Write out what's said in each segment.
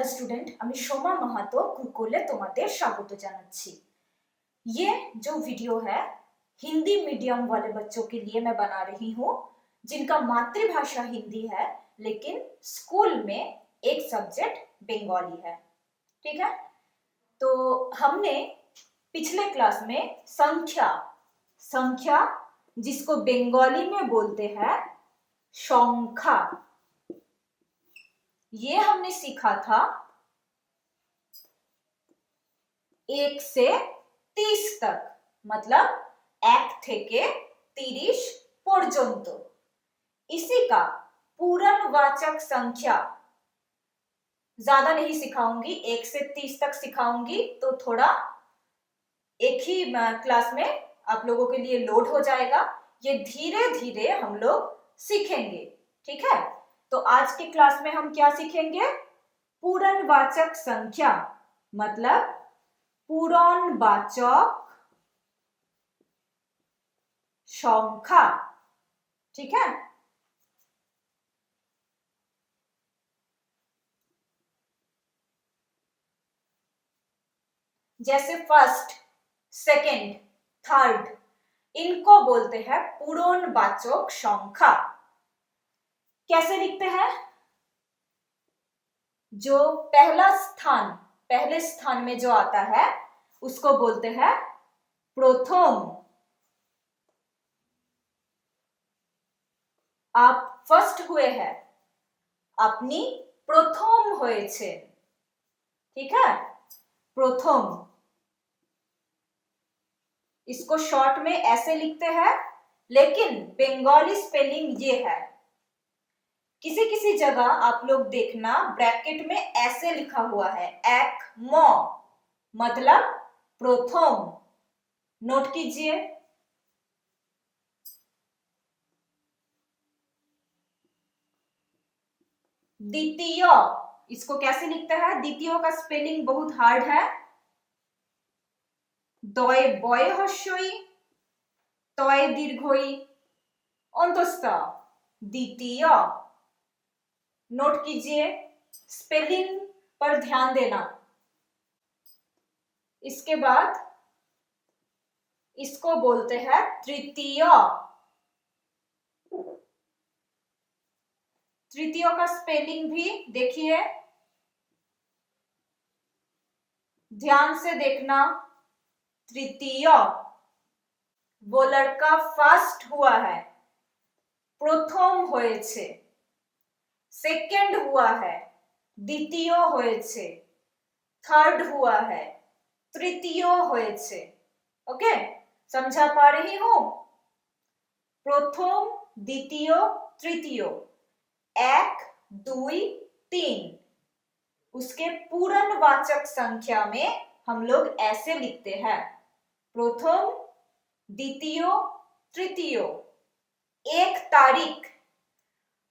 Hello স্টুডেंट, আমি সোমা মাহাতো গুরুকুলে তোমাদের স্বাগত জানাচ্ছি। ये जो वीडियो है हिंदी मीडियम वाले बच्चों के लिए मैं बना रही हूँ जिनका मातृभाषा हिंदी है लेकिन स्कूल में एक सब्जेक्ट बंगाली है। ठीक है, तो हमने पिछले क्लास में संख्या संख्या जिसको बंगाली में बोलते हैं संख्या, ये हमने सीखा था 1 से 30 तक, मतलब 1 থেকে 30 পর্যন্ত। इसी का पूर्णवाचक संख्या ज्यादा नहीं सिखाऊंगी, 1 से 30 तक सिखाऊंगी तो थोड़ा एक ही क्लास में आप लोगों के लिए लोड हो जाएगा। ये धीरे धीरे हम लोग सीखेंगे। ठीक है, तो आज के क्लास में हम क्या सीखेंगे? पूर्णवाचक संख्या, मतलब पूर्णवाचक संख्या। ठीक है, जैसे फर्स्ट, सेकंड, थर्ड, इनको बोलते हैं पूर्णवाचक संख्या। कैसे लिखते हैं? जो पहले स्थान में जो आता है उसको बोलते हैं प्रथम। आप फर्स्ट हुए हैं, अपनी प्रथम হয়েছে। ठीक है, प्रथम, इसको शॉर्ट में ऐसे लिखते हैं, लेकिन बंगाली स्पेलिंग ये है। किसी किसी जगह आप लोग देखना ब्रैकेट में ऐसे लिखा हुआ है एक म, मतलब प्रथम। नोट कीजिए। द्वितीय, इसको कैसे लिखता है? द्वितीय का स्पेलिंग बहुत हार्ड है। दय बय हस्यई, तय दीर्घई, अंतस्थ, द्वितीय। नोट कीजिए, स्पेलिंग पर ध्यान देना। इसके बाद इसको बोलते हैं तृतीय। तृतीय का स्पेलिंग भी देखिए, ध्यान से देखना। तृतीय, वो लड़का फर्स्ट हुआ है, प्रथम হয়েছে। सेकेंड हुआ है, द्वितीय হয়েছে। थर्ड हुआ है, तृतीय হয়েছে। ओके, समझा पा रही हूं? प्रथम, द्वितीय, तृतीय, 1, 2, 3। उसके पूर्णवाचक संख्या में हम लोग ऐसे लिखते हैं प्रथम, द्वितीय, तृतीय। 1 तारीख,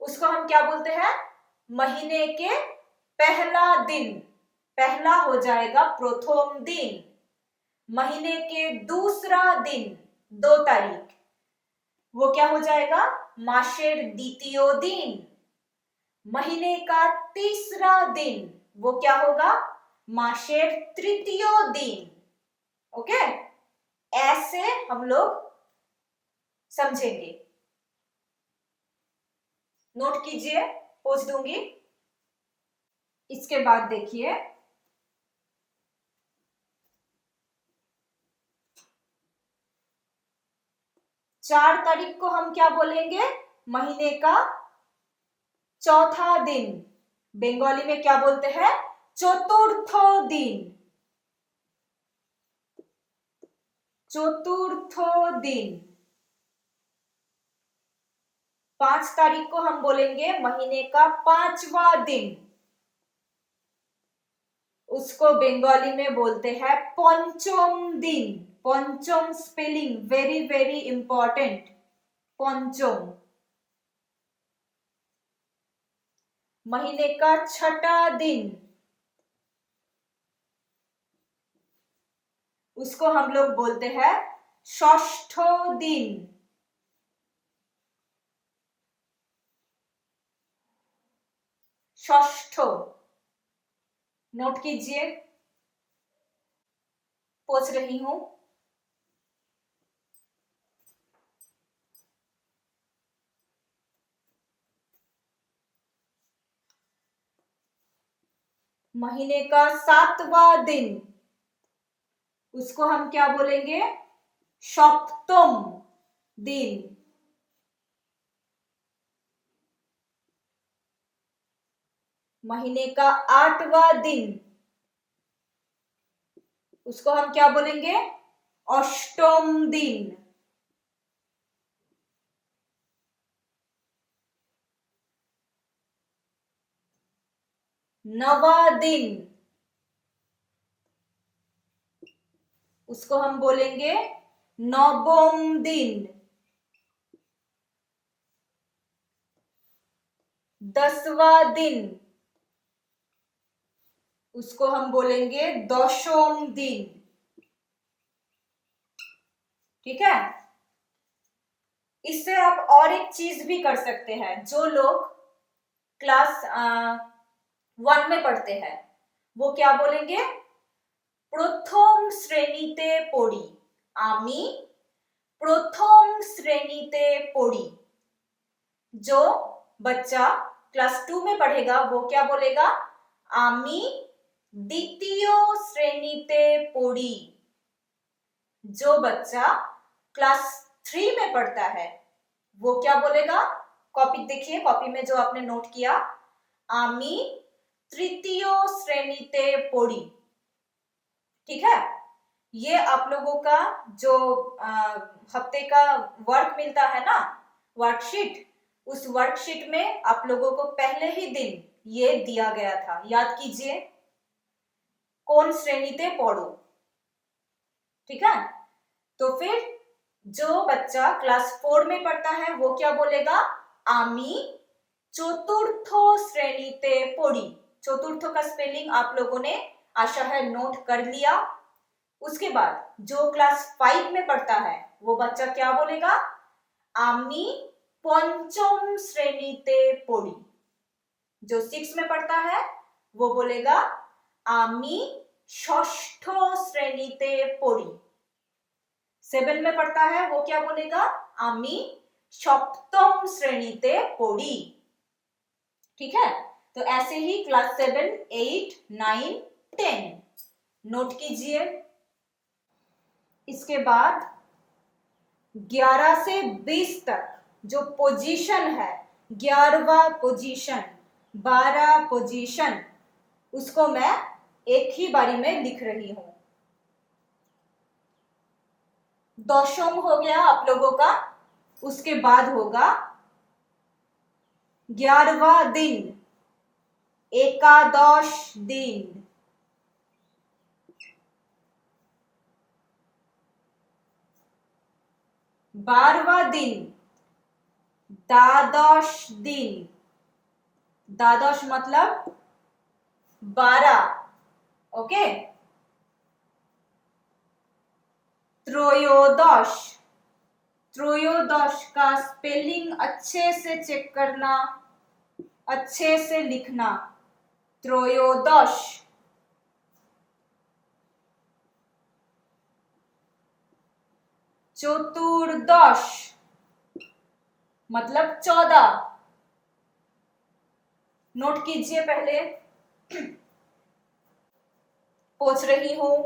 उसको हम क्या बोलते हैं? महीने के पहला दिन, पहला हो जाएगा प्रथम दिन। महीने के दूसरा दिन 2 तारीख, वो क्या हो जाएगा? मासेर द्वितीय दिन। महीने का तीसरा दिन, वो क्या होगा? मासेर तृतीय दिन। ओके, ऐसे हम लोग समझेंगे। नोट कीजिए, पोज दूंगी। इसके बाद देखिए, चार तारीख को हम क्या बोलेंगे? महीने का चौथा दिन। बंगाली में क्या बोलते हैं? चतुर्थ दिन। चतुर्थ दिन। 5 तारीख को हम बोलेंगे महीने का 5वां दिन। उसको बंगाली में बोलते हैं पंचम दिन। पंचम स्पेलिंग वेरी वेरी इंपॉर्टेंट। पंचम। महीने का 6ठा दिन, उसको हम लोग बोलते हैं षष्ठ दिन। षष्ठ। नोट कीजिए, पूछ रही हूं। महीने का 7वां दिन, उसको हम क्या बोलेंगे? सप्तम दिन। महीने का 8वां दिन, उसको हम क्या बोलेंगे? अष्टम दिन। नवा दिन, उसको हम बोलेंगे नवम दिन। 10वां दिन, उसको हम बोलेंगे दशम दिन। ठीक है। इससे आप और एक चीज भी कर सकते हैं। जो लोग क्लास 1 में पढ़ते हैं वो क्या बोलेंगे? प्रथम श्रेणीते पढ़ी, आमी प्रथम श्रेणीते पढ़ी। जो बच्चा क्लास 2 में पढ़ेगा वो क्या बोलेगा? आमी द्वितीय श्रेणीते पढ़ी। जो बच्चा क्लास 3 में पढ़ता है वो क्या बोलेगा? कॉपी देखिए, कॉपी में जो आपने नोट किया, आमी तृतीय श्रेणीते पढ़ी। ठीक है। ये आप लोगों का जो हफ्ते का वर्क मिलता है ना, वर्कशीट, उस वर्कशीट में आप लोगों को पहले ही दिन ये दिया गया था। याद कीजिए, कौन श्रेणीते पढ़ो। ठीक है। तो फिर जो बच्चा क्लास 4 में पढ़ता है वो क्या बोलेगा? आमी चतुर्थ श्रेणीते पढ़ी। चतुर्थ का स्पेलिंग आप लोगों ने आशा है नोट कर लिया। उसके बाद जो क्लास 5 में पढ़ता है वो बच्चा क्या बोलेगा? आमी पंचम श्रेणीते पढ़ी। जो 6 में पढ़ता है वो बोलेगा आमी षष्ठ श्रेणीते पढ़ी। 7 में पढ़ता है वो क्या बोलेगा? आमी सप्तम श्रेणीते पढ़ी। ठीक है। तो ऐसे ही क्लास 7, 8, 9, 10 नोट कीजिए। इसके बाद 11 से 20 तक जो पोजीशन है, 11वां पोजीशन, 12 पोजीशन, उसको मैं एक ही बारी में लिख रही हूं। दशम हो गया आप लोगों का। उसके बाद होगा 11वां दिन, एकादश दिन। 12वां दिन, द्वादश दिन। द्वादश मतलब 12। ओके। त्रयोदश, त्रयोदश का स्पेलिंग अच्छे से चेक करना, अच्छे से लिखना। त्रयोदश। चतुर्दश मतलब 14। नोट कीजिए, पहले पूछ रही हूं।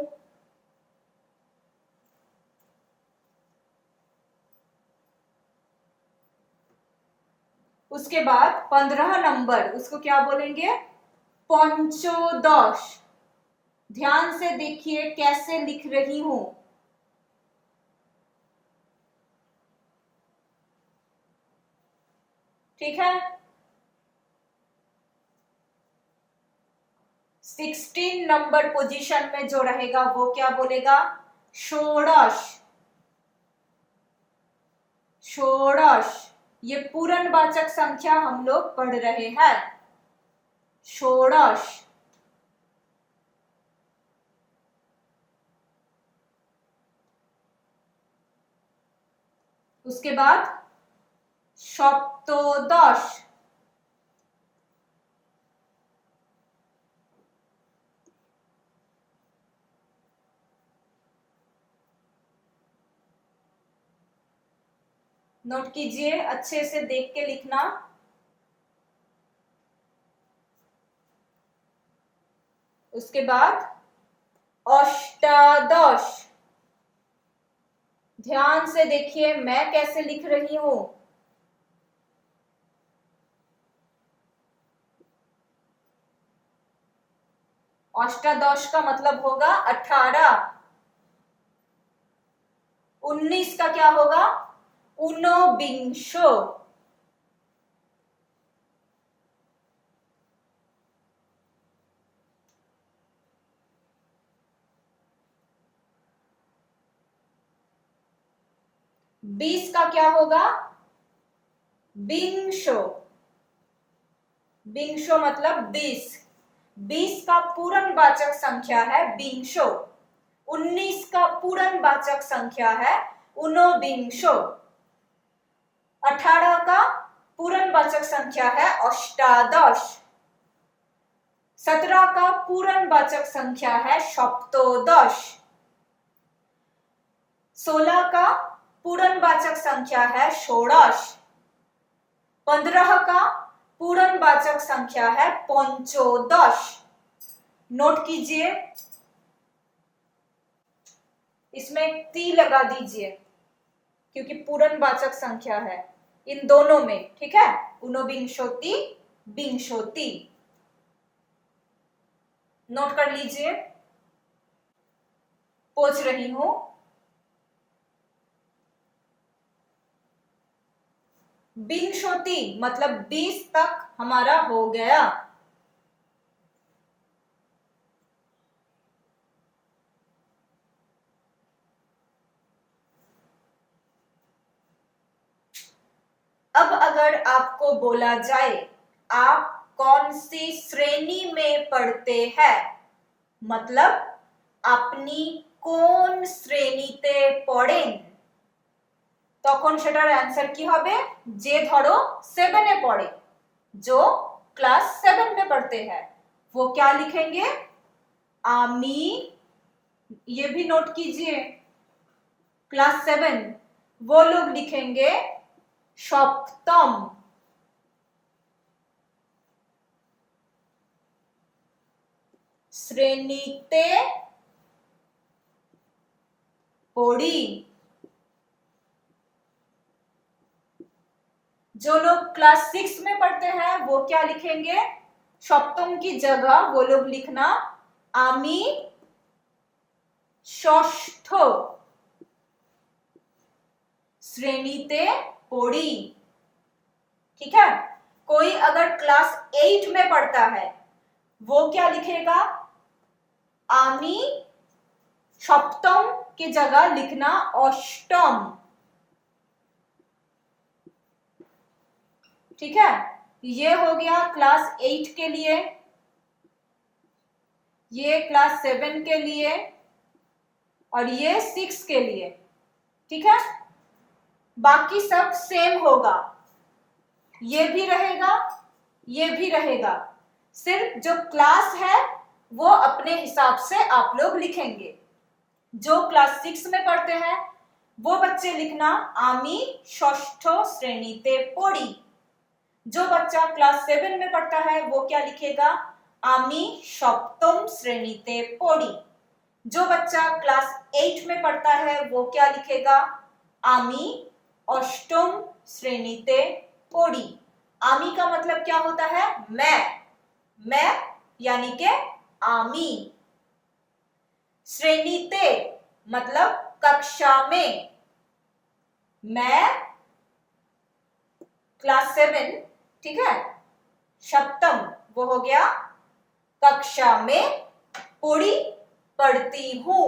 उसके बाद 15 नंबर, उसको क्या बोलेंगे? पंचोदश। ध्यान से देखिए कैसे लिख रही हूं। ठीक है। 16 नंबर पोजीशन में जो रहेगा वो क्या बोलेगा? षोडश। षोडश ये पूर्णवाचक संख्या हम लोग पढ़ रहे हैं। षोडश। उसके बाद सप्तोदश। नोट कीजिए, अच्छे से देख के लिखना। उसके बाद अष्टादश, ध्यान से देखिए मैं कैसे लिख रही हूं। अष्टादश का मतलब होगा 18। 19 का क्या होगा? ऊनविंशो। बीस का क्या होगा? विंशो। विंशो मतलब 20। 20 का पूर्णवाचक संख्या है विंशो। 19 का पूर्णवाचक संख्या है ऊनविंशो। 18 का पूर्णवाचक संख्या है अष्टादश। 17 का पूर्णवाचक संख्या है सप्तोदश। 16 का पूर्णवाचक संख्या है षोडश। 15 का पूर्णवाचक संख्या है पंचोदश। नोट कीजिए, इसमें ती लगा दीजिए क्योंकि पूर्णवाचक संख्या है इन दोनों में, ठीक है? ऊनविंशोति, विंशोति। नोट कर लीजिए, पूछ रही हूं। विंशोति मतलब 20 तक हमारा हो गया। अब अगर आपको बोला जाए आप कौन सी श्रेणी में पढ़ते हैं, मतलब আপনি কোন শ্রেণীতে পড়েন, তখন সেটার आंसर কি হবে? যে ধরো 7 এ পড়ে, जो क्लास 7 में पढ़ते हैं, वो क्या लिखेंगे? आमी। ये भी नोट कीजिए, क्लास 7 वो लोग लिखेंगे सप्तम। श्रेणीते पढ़ी। जो लोग क्लास 6 में पढ़ते हैं वो क्या लिखेंगे? सप्तम की जगह वो लोग लिखना आमी षष्ठ श्रेणीते पढ़ी। ठीक है? कोई अगर क्लास 8 में पढ़ता है वो क्या लिखेगा? आमी सप्तम की जगह लिखना अष्टम। ठीक है? ये हो गया क्लास 8 के लिए, ये क्लास 7 के लिए और ये 6 के लिए। ठीक है? बाकी सब सेम होगा, ये भी रहेगा, ये भी रहेगा। सिर्फ जो क्लास है वो अपने हिसाब से आप लोग लिखेंगे। जो क्लास 6 में पढ़ते हैं वो बच्चे लिखना आमी षष्ठ श्रेणीते पढ़ी। जो बच्चा क्लास 7 में पढ़ता है वो क्या लिखेगा? आमी सप्तम श्रेणीते पढ़ी। जो बच्चा क्लास 8 में पढ़ता है वो क्या लिखेगा? आमी अष्टम श्रेणीते पढ़ी। आमी का मतलब क्या होता है? मैं यानी के आमी। श्रेणीते मतलब कक्षा में। मैं क्लास 7, ठीक है? सप्तम वो हो गया कक्षा में पढ़ी, पढ़ती हूं।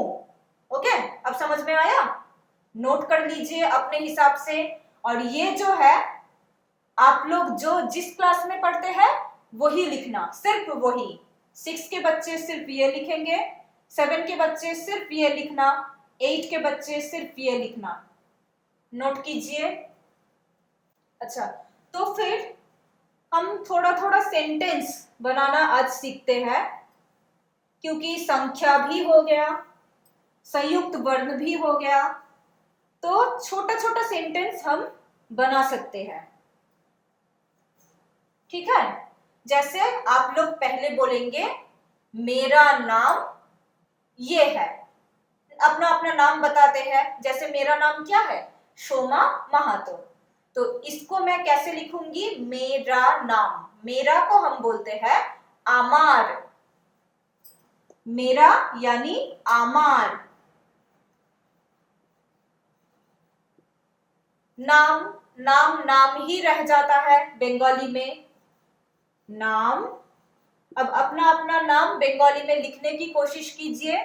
ओके, अब समझ में आया? नोट कर लीजिए अपने हिसाब से। और ये जो है आप लोग जो जिस क्लास में पढ़ते हैं वही लिखना, सिर्फ वही। 6 के बच्चे सिर्फ ये लिखेंगे, 7 के बच्चे सिर्फ ये लिखना, 8 के बच्चे सिर्फ ये लिखना। नोट कीजिए। अच्छा, तो फिर हम थोड़ा थोड़ा सेंटेंस बनाना आज सीखते हैं, क्योंकि संख्या भी हो गया, संयुक्त वर्ण भी हो गया, तो छोटा छोटा सेंटेंस हम बना सकते हैं। ठीक है, जैसे आप लोग पहले बोलेंगे मेरा नाम ये है, अपना अपना नाम बताते हैं। जैसे मेरा नाम क्या है, शोमा महातो, तो इसको मैं कैसे लिखूंगी, मेरा नाम, मेरा को हम बोलते हैं आमार, मेरा यानी आमार। नाम, नाम नाम ही रह जाता है बंगाली में, नाम। अब अपना अपना नाम बंगाली में लिखने की कोशिश कीजिए,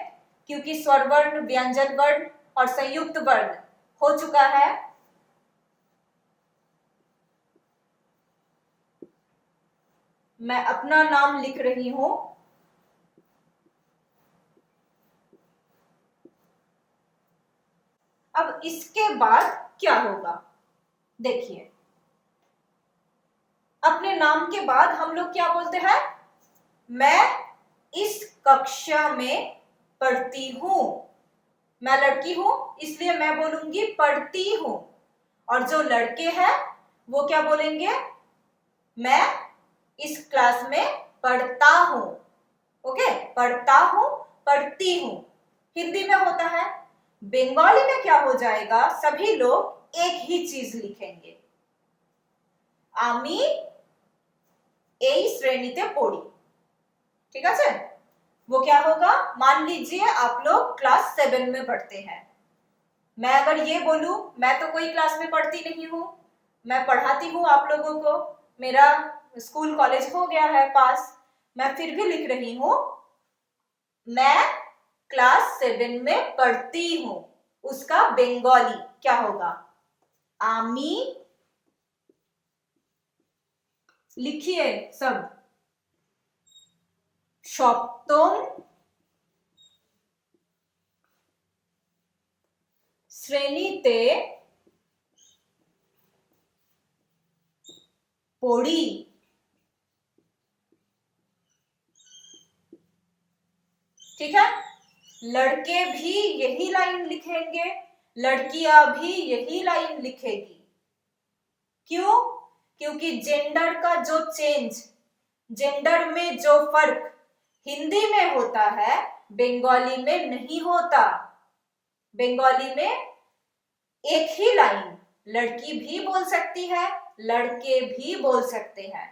क्योंकि स्वर वर्ण, व्यंजन वर्ण और संयुक्त वर्ण हो चुका है। मैं अपना नाम लिख रही हूं। अब इसके बाद क्या होगा, देखिए, अपने नाम के बाद हम लोग क्या बोलते हैं, मैं इस कक्षा में पढ़ती हूं। मैं लड़की हूं इसलिए मैं बोलूंगी पढ़ती हूं, और जो लड़के हैं वो क्या बोलेंगे, मैं इस क्लास में पढ़ता हूं। ओके, पढ़ता हूं, पढ़ती हूं, हिंदी में होता है। बंगाली में क्या हो जाएगा, सभी लोग एक ही चीज लिखेंगे, आमी এই শ্রেণীতে পড়ি। ठीक है, वो क्या होगा, मान लीजिए आप लोग क्लास 7 में पढ़ते हैं। मैं अगर ये बोलूं, मैं तो कोई क्लास में पढ़ती नहीं हूं, मैं पढ़ाती हूं आप लोगों को, मेरा स्कूल कॉलेज हो गया है पास, मैं फिर भी लिख रही हूं मैं क्लास 7 में पढ़ती हूं, उसका बंगाली क्या होगा, आमी, लिखिए सब, सप्तम শ্রেণীতে পড়ি। ठीक है, लड़के भी यही लाइन लिखेंगे, लड़कियां भी यही लाइन लिखेगी। क्यों, क्योंकि जेंडर का जो चेंज, जेंडर में जो फर्क हिंदी में होता है बंगाली में नहीं होता। बंगाली में एक ही लाइन लड़की भी बोल सकती है, लड़के भी बोल सकते हैं।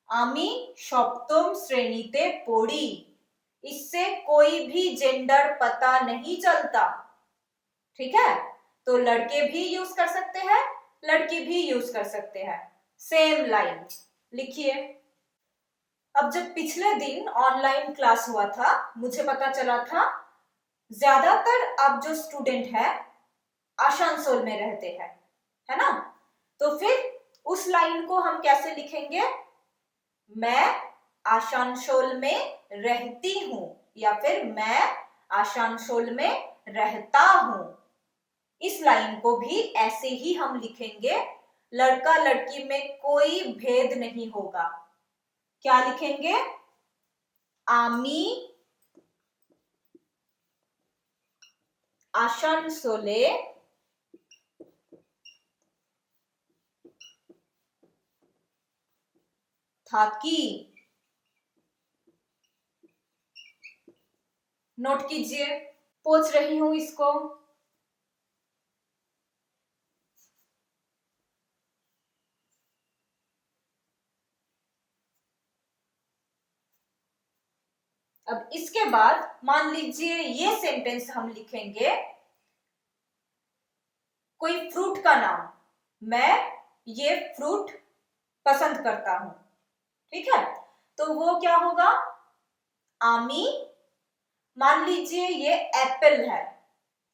आमी सप्तम श्रेणीते पढ़ी, इससे कोई भी जेंडर पता नहीं चलता। ठीक है, तो लड़के भी यूज कर सकते हैं, लड़की भी यूज कर सकते हैं, सेम लाइन लिखिए। अब जब पिछले दिन ऑनलाइन क्लास हुआ था, मुझे पता चला था ज्यादातर आप जो स्टूडेंट है आसनसोल में रहते हैं, है ना, तो फिर उस लाइन को हम कैसे लिखेंगे, मैं आसनसोल में रहती हूं, या फिर मैं आसनसोल में रहता हूं। इस लाइन को भी ऐसे ही हम लिखेंगे, लड़का लड़की में कोई भेद नहीं होगा। क्या लिखेंगे, आमी आसनसोले थाकी। नोट कीजिए, पोंछ रही हूं इसको। अब इसके बाद मान लीजिए ये सेंटेंस हम लिखेंगे, कोई फ्रूट का नाम, मैं ये फ्रूट पसंद करता हूं। ठीक है, तो वो क्या होगा, आमी, मान लीजिए ये एप्पल है,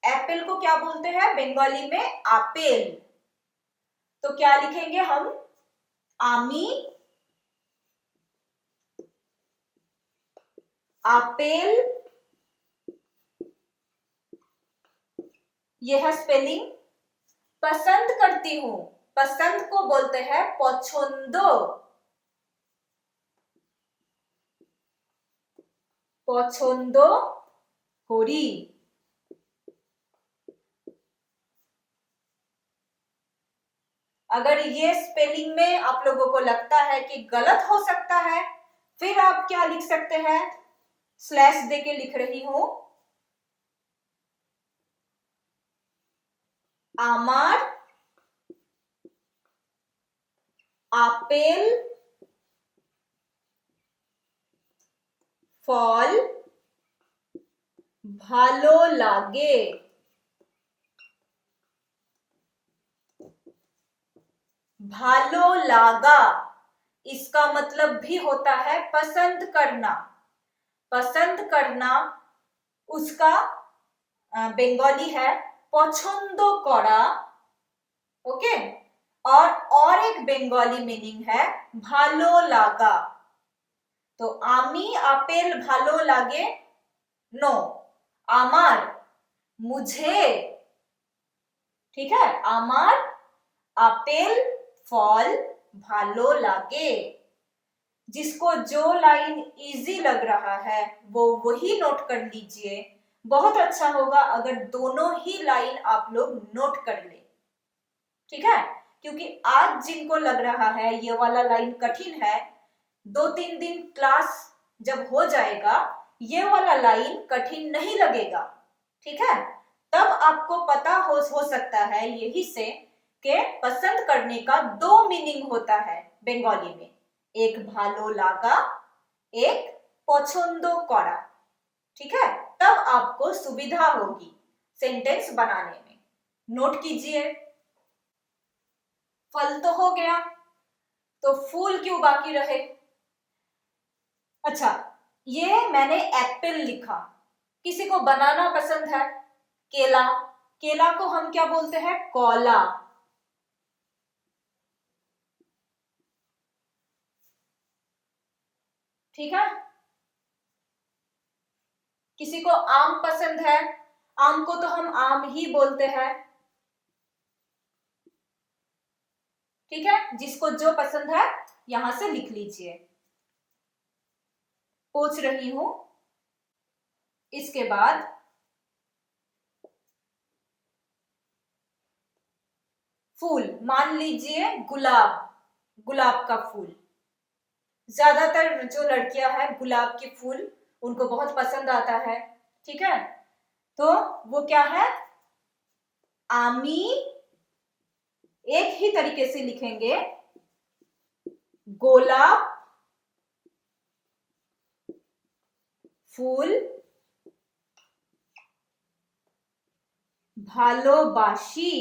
एप्पल को क्या बोलते हैं बंगाली में, आपेल, तो क्या लिखेंगे हम, आमी आपेल, यह है स्पेलिंग। पसंद करती हूं, पसंद को बोलते हैं पछंदो, पछंदो करी। अगर ये स्पेलिंग में आप लोगों को लगता है कि गलत हो सकता है, फिर आप क्या लिख सकते हैं, स्लैश देके लिख रही हूं, आमार आपेल फल ভালো লাগে। भालो लागा इसका मतलब भी होता है पसंद करना। पसंद करना उसका बंगाली है पछंद करा। ओके, और एक बंगाली मीनिंग है भालो लागा। तो आमी आपेल भालो लागे, नो, आमार मुझे, ठीक है, आमार आपेल फल भालो लागे। जिसको जो लाइन इजी लग रहा है वो वही नोट कर लीजिए। बहुत अच्छा होगा अगर दोनों ही लाइन आप लोग नोट कर ले, ठीक है, क्योंकि आज जिनको लग रहा है ये वाला लाइन कठिन है, 2-3 दिन क्लास जब हो जाएगा ये वाला लाइन कठिन नहीं लगेगा, ठीक है। तब आपको पता हो सकता है यही से कि पसंद करने का 2 मीनिंग होता है बंगाली में, एक भालो लागा, एक पछंदो करा, ठीक है। तब आपको सुविधा होगी सेंटेंस बनाने में। नोट कीजिए, फल तो हो गया, तो फूल क्यों बाकी रहे। अच्छा, ये मैंने एप्पल लिखा, किसी को बनाना पसंद है, केला, केला को हम क्या बोलते हैं, कोला, ठीक है। किसी को आम पसंद है, आम को तो हम आम ही बोलते हैं, ठीक है। जिसको जो पसंद है यहां से लिख लीजिए। पूछ रही हूं, इसके बाद फूल, मान लीजिए गुलाब, गुलाब का फूल, ज्यादातर जो लड़कियां हैं गुलाब के फूल उनको बहुत पसंद आता है, ठीक है। तो वो क्या है, आमी, एक ही तरीके से लिखेंगे, गोलाप फूल ভালোবাসি,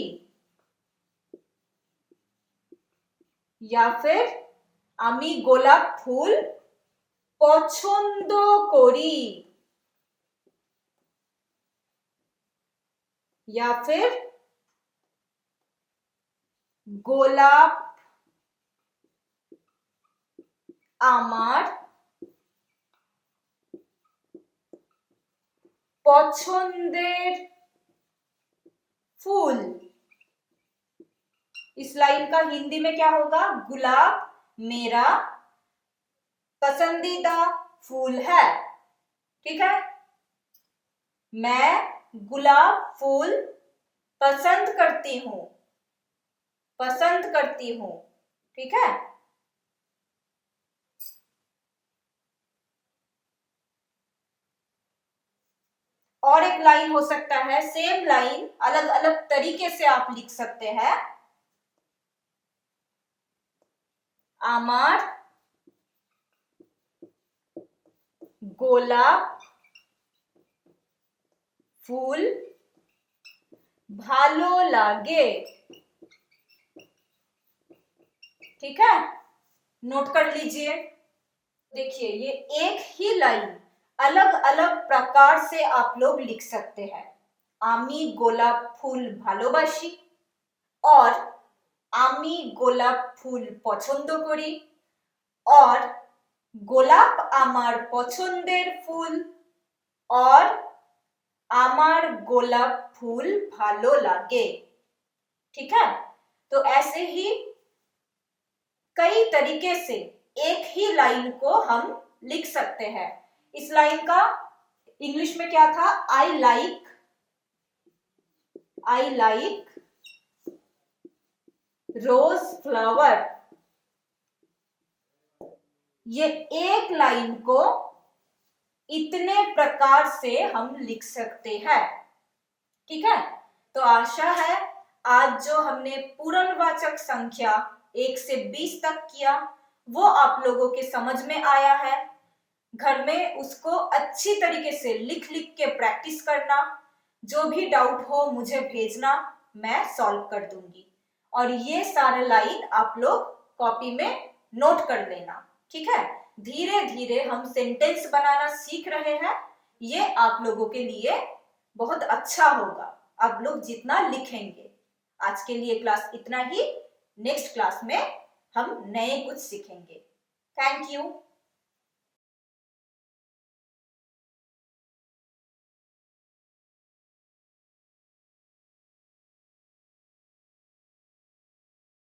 या फिर আমি গোলাপ ফুল পছন্দ করি, या फिर গোলাপ আমার পছন্দের फूल। इस लाइन का हिंदी में क्या होगा, गुलाब मेरा पसंदीदा फूल है, ठीक है। मैं गुलाब फूल पसंद करती हूं, पसंद करती हूं, ठीक है। और एक लाइन हो सकता है, सेम लाइन अलग अलग तरीके से आप लिख सकते हैं, आमार गोलाप फूल भालो लागे, ठीक है। नोट कर लीजिए। देखिए ये एक ही लाइन अलग अलग प्रकार से आप लोग लिख सकते हैं, आमी गोलाप फूल ভালোবাসি और आमी गोलाप फूल পছন্দ করি और গোলাপ আমার পছন্দের ফুল और আমার গোলাপ ফুল ভালো লাগে, ठीक है। तो ऐसे ही कई तरीके से एक ही लाइन को हम लिख सकते हैं। इस लाइन का इंग्लिश में क्या था, आई लाइक रोज फ्लावर। ये एक लाइन को इतने प्रकार से हम लिख सकते हैं। ठीक है, तो आशा है आज जो हमने पूर्णवाचक संख्या 1 से 20 तक किया वो आप लोगों के समझ में आया है। घर में उसको अच्छी तरीके से लिख लिख के प्रैक्टिस करना। जो भी डाउट हो मुझे भेजना, मैं सॉल्व कर दूंगी। और ये सारे लाइन आप लोग कॉपी में नोट कर लेना। ठीक है, धीरे धीरे हम सेंटेंस बनाना सीख रहे हैं। ये आप लोगों के लिए बहुत अच्छा होगा, आप लोग जितना लिखेंगे। आज के लिए क्लास इतना ही। नेक्स्ट क्लास में हम नए कुछ सीखेंगे। Thank you.